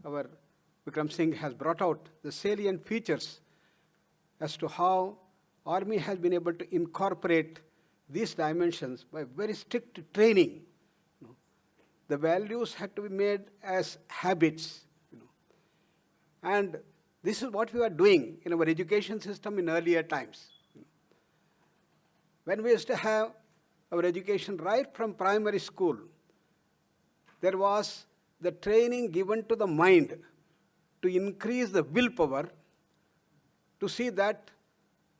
our Vikram Singh has brought out the salient features as to how Army has been able to incorporate these dimensions by very strict training. The values had to be made as habits. And this is what we were doing in our education system in earlier times. When we used to have our education right from primary school, there was the training given to the mind to increase the willpower, to see that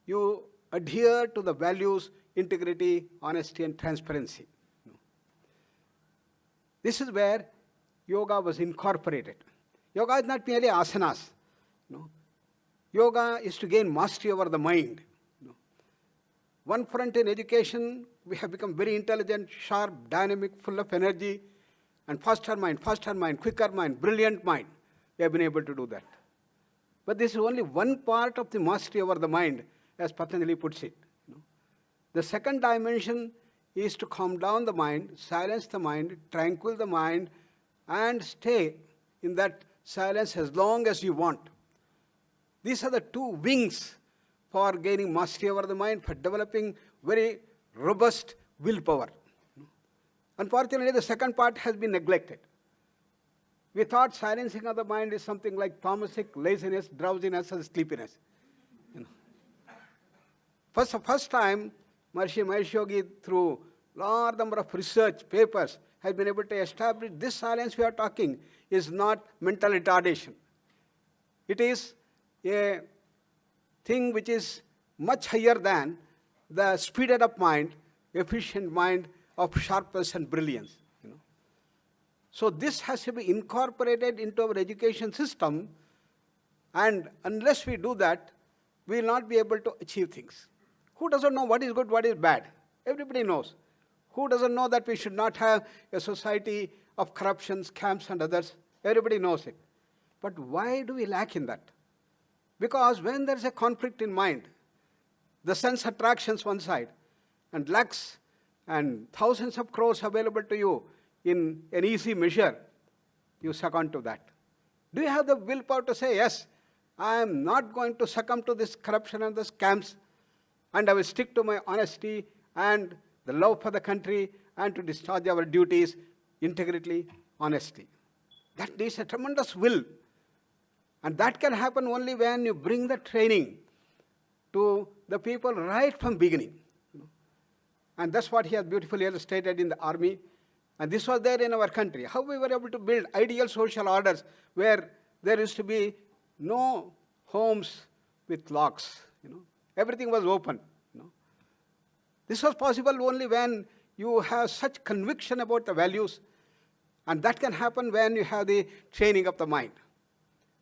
you adhere to the values, integrity, honesty, and transparency. This is where yoga was incorporated. Yoga is not merely asanas. Yoga is to gain mastery over the mind. One front in education, we have become very intelligent, sharp, dynamic, full of energy, and faster mind, quicker mind, brilliant mind. We have been able to do that. But this is only one part of the mastery over the mind, as Patanjali puts it. The second dimension is to calm down the mind, silence the mind, tranquil the mind, and stay in that silence as long as you want. These are the two wings for gaining mastery over the mind, for developing very robust willpower. Unfortunately, the second part has been neglected. We thought silencing of the mind is something like tamasic, laziness, drowsiness, and sleepiness. For the first time, Maharishi Mahesh Yogi, through large number of research papers, has been able to establish this silence we are talking is not mental retardation. It is a thing which is much higher than the speeded up mind, efficient mind of sharpness and brilliance. So this has to be incorporated into our education system, and unless we do that, we will not be able to achieve things. Who doesn't know what is good, what is bad? Everybody knows. Who doesn't know that we should not have a society of corruption, scams, and others? Everybody knows it. But why do we lack in that? Because when there is a conflict in mind, the sense attractions one side, and lakhs and thousands of crores available to you in an easy measure, you succumb to that. Do you have the willpower to say, yes, I am not going to succumb to this corruption and the scams, and I will stick to my honesty and the love for the country and to discharge our duties integritely, honestly? That needs a tremendous will. And that can happen only when you bring the training to the people right from beginning. And that's what he has beautifully illustrated in the army. And this was there in our country. How we were able to build ideal social orders where there used to be no homes with locks. Everything was open. This was possible only when you have such conviction about the values. And that can happen when you have the training of the mind.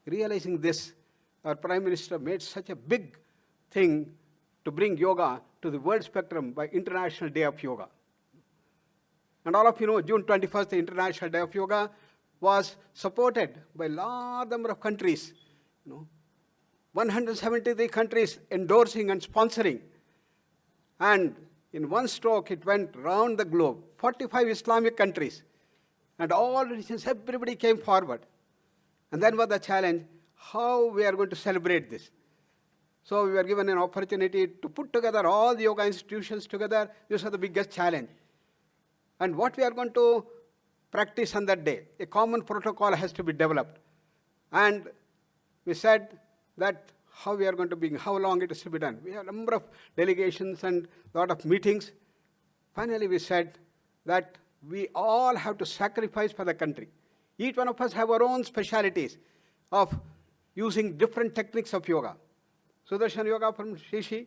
Realizing this, our Prime Minister made such a big thing to bring yoga to the world spectrum by International Day of Yoga. And all of you know, June 21st, the International Day of Yoga was supported by a large number of countries. 173 countries endorsing and sponsoring. And in one stroke, it went round the globe. 45 Islamic countries. And all religions, everybody came forward. And then was the challenge, how we are going to celebrate this. So we were given an opportunity to put together all the yoga institutions together. This was the biggest challenge. And what we are going to practice on that day, a common protocol has to be developed. And we said that how we are going to be, how long it is to be done. We have a number of delegations and a lot of meetings. Finally, we said that we all have to sacrifice for the country. Each one of us have our own specialities of using different techniques of yoga. Sudarshan Yoga from Shishi,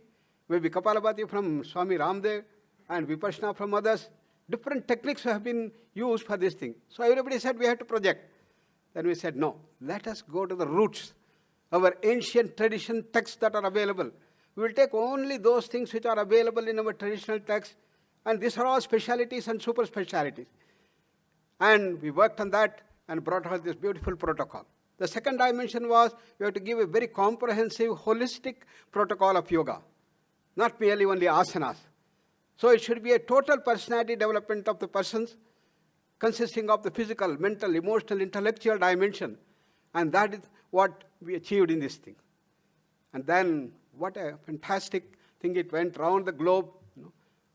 maybe Kapalabhati from Swami Ramdev, and Vipassana from others. Different techniques have been used for this thing. So everybody said we have to project. Then we said, no, let us go to the roots, our ancient tradition texts that are available. We will take only those things which are available in our traditional texts, and these are all specialities and super specialities. And we worked on that and brought out this beautiful protocol. The second dimension was we have to give a very comprehensive, holistic protocol of yoga, not merely only asanas. So it should be a total personality development of the persons, consisting of the physical, mental, emotional, intellectual dimension. And that is what we achieved in this thing. And then what a fantastic thing, it went round the globe.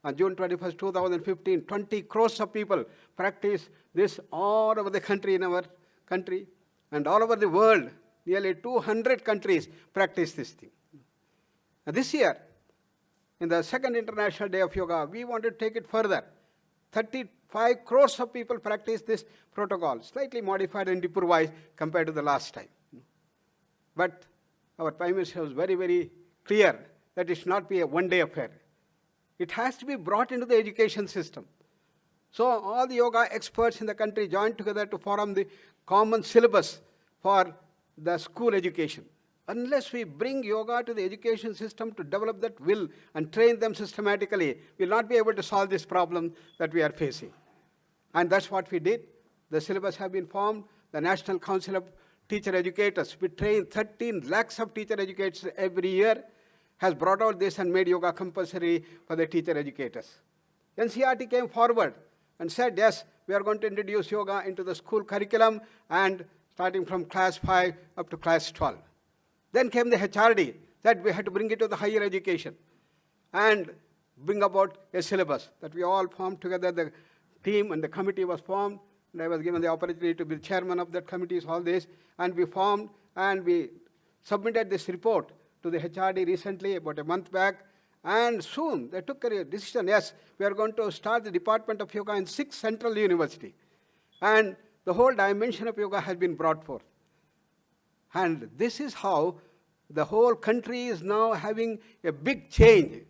On June 21st, 2015, 20 crores of people practice this all over the country, in our country, and all over the world. Nearly 200 countries practice this thing. And this year, in the second International Day of Yoga, we want to take it further. 35 crores of people practice this protocol, slightly modified and improvised compared to the last time. But our Prime Minister was very, very clear that it should not be a one-day affair. It has to be brought into the education system. So all the yoga experts in the country joined together to form the common syllabus for the school education. Unless we bring yoga to the education system to develop that will and train them systematically, we will not be able to solve this problem that we are facing. And that's what we did. The syllabus have been formed. The National Council of Teacher Educators, we train 13 lakhs of teacher educators every year, has brought out this and made yoga compulsory for the teacher educators. NCERT came forward and said, yes, we are going to introduce yoga into the school curriculum, and starting from class 5 up to class 12. Then came the HRD, that we had to bring it to the higher education and bring about a syllabus that we all formed together. The team and the committee was formed, and I was given the opportunity to be the chairman of that committee, all this, and we formed and we submitted this report to the HRD recently, about a month back, and soon they took a decision, yes, we are going to start the Department of Yoga in 6 central universities. And the whole dimension of yoga has been brought forth. And this is how the whole country is now having a big change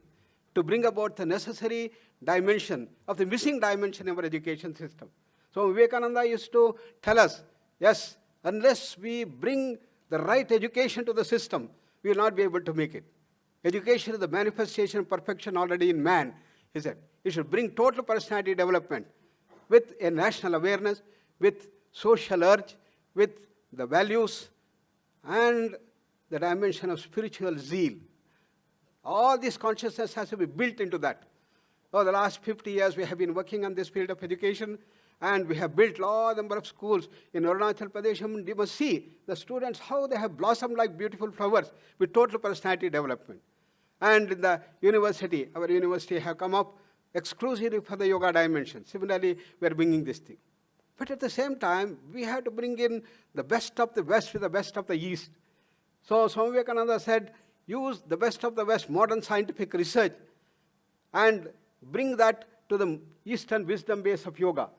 to bring about the necessary dimension of the missing dimension in our education system. So Vivekananda used to tell us, yes, unless we bring the right education to the system, we will not be able to make it. Education is the manifestation of perfection already in man, he said. It should bring total personality development with a national awareness, with social urge, with the values, and the dimension of spiritual zeal. All this consciousness has to be built into that. Over the last 50 years, we have been working on this field of education, and we have built large number of schools in Arunachal Pradesh. And you must see the students, how they have blossomed like beautiful flowers with total personality development. And in the university, our university have come up exclusively for the yoga dimension. Similarly, we are bringing this thing. But at the same time, we have to bring in the best of the West with the best of the East. So Swami Vivekananda said, use the best of the West, modern scientific research, and bring that to the Eastern wisdom base of yoga.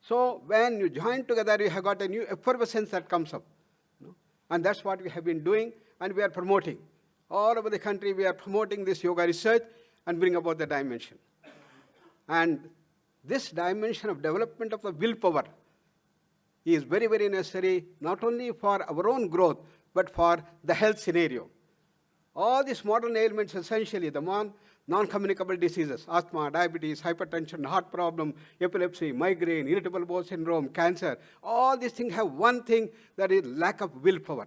So when you join together, you have got a new effervescence that comes up. And that's what we have been doing, and we are promoting. All over the country, we are promoting this yoga research and bring about the dimension. And this dimension of development of the willpower is very, very necessary, not only for our own growth, but for the health scenario. All these modern ailments, essentially, the non-communicable diseases, asthma, diabetes, hypertension, heart problem, epilepsy, migraine, irritable bowel syndrome, cancer, all these things have one thing, that is lack of willpower.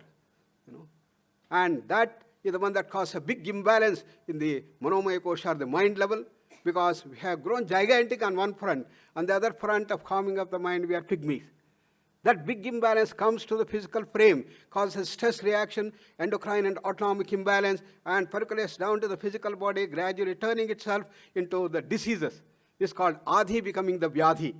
And that is the one that causes a big imbalance in the Manomaya Kosha, or the mind level, because we have grown gigantic on one front. On the other front of calming of the mind, we are pygmies. That big imbalance comes to the physical frame, causes stress reaction, endocrine and autonomic imbalance, and percolates down to the physical body, gradually turning itself into the diseases. It's called Adhi becoming the Vyadhi.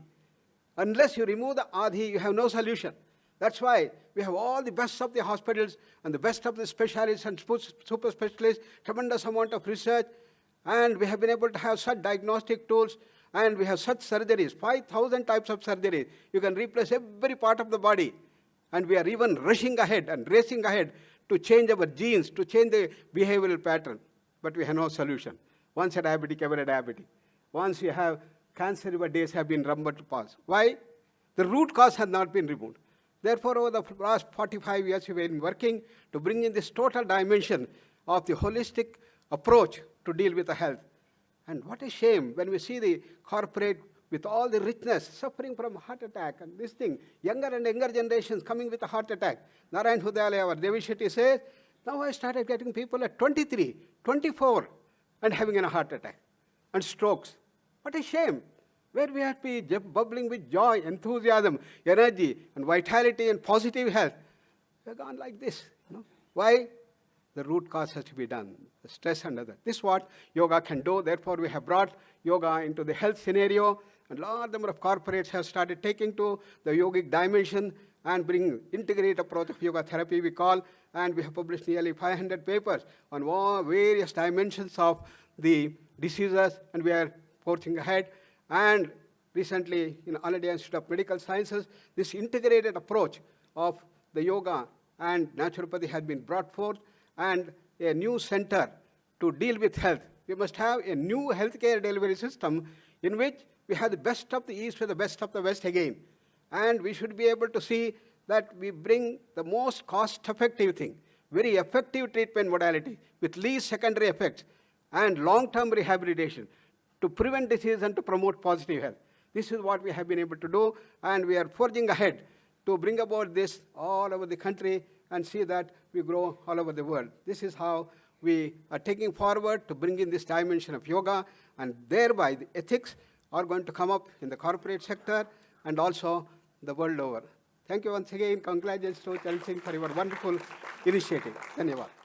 Unless you remove the Adhi, you have no solution. That's why we have all the best of the hospitals and the best of the specialists and super specialists, tremendous amount of research, and we have been able to have such diagnostic tools, and we have such surgeries, 5,000 types of surgeries. You can replace every part of the body. And we are even rushing ahead and racing ahead to change our genes, to change the behavioral pattern. But we have no solution. Once a diabetic, ever a diabetic. Once you have cancer, your days have been numbered to pass. Why? The root cause has not been removed. Therefore, over the last 45 years, we have been working to bring in this total dimension of the holistic approach to deal with the health. And what a shame when we see the corporate with all the richness suffering from heart attack and this thing, younger and younger generations coming with a heart attack. Narayan Hudayalaya, our Devi Shetty says, now I started getting people at 23, 24 and having a heart attack and strokes. What a shame. Where we have to be bubbling with joy, enthusiasm, energy and vitality and positive health. We have gone like this. Why? The root cause has to be done, the stress and other. This is what yoga can do. Therefore, we have brought yoga into the health scenario, and large number of corporates have started taking to the yogic dimension and bring integrated approach of yoga therapy, we call, and we have published nearly 500 papers on various dimensions of the diseases, and we are forging ahead. And recently, in All India Institute of Medical Sciences, this integrated approach of the yoga and naturopathy has been brought forth, and a new center to deal with health. We must have a new healthcare delivery system in which we have the best of the East with the best of the West again. And we should be able to see that we bring the most cost-effective thing, very effective treatment modality with least secondary effects and long-term rehabilitation to prevent disease and to promote positive health. This is what we have been able to do, and we are forging ahead to bring about this all over the country and see that we grow all over the world. This is how we are taking forward to bring in this dimension of yoga, and thereby the ethics are going to come up in the corporate sector and also the world over. Thank you once again. Congratulations to Charan Singh for your wonderful initiative. Dhanyavad.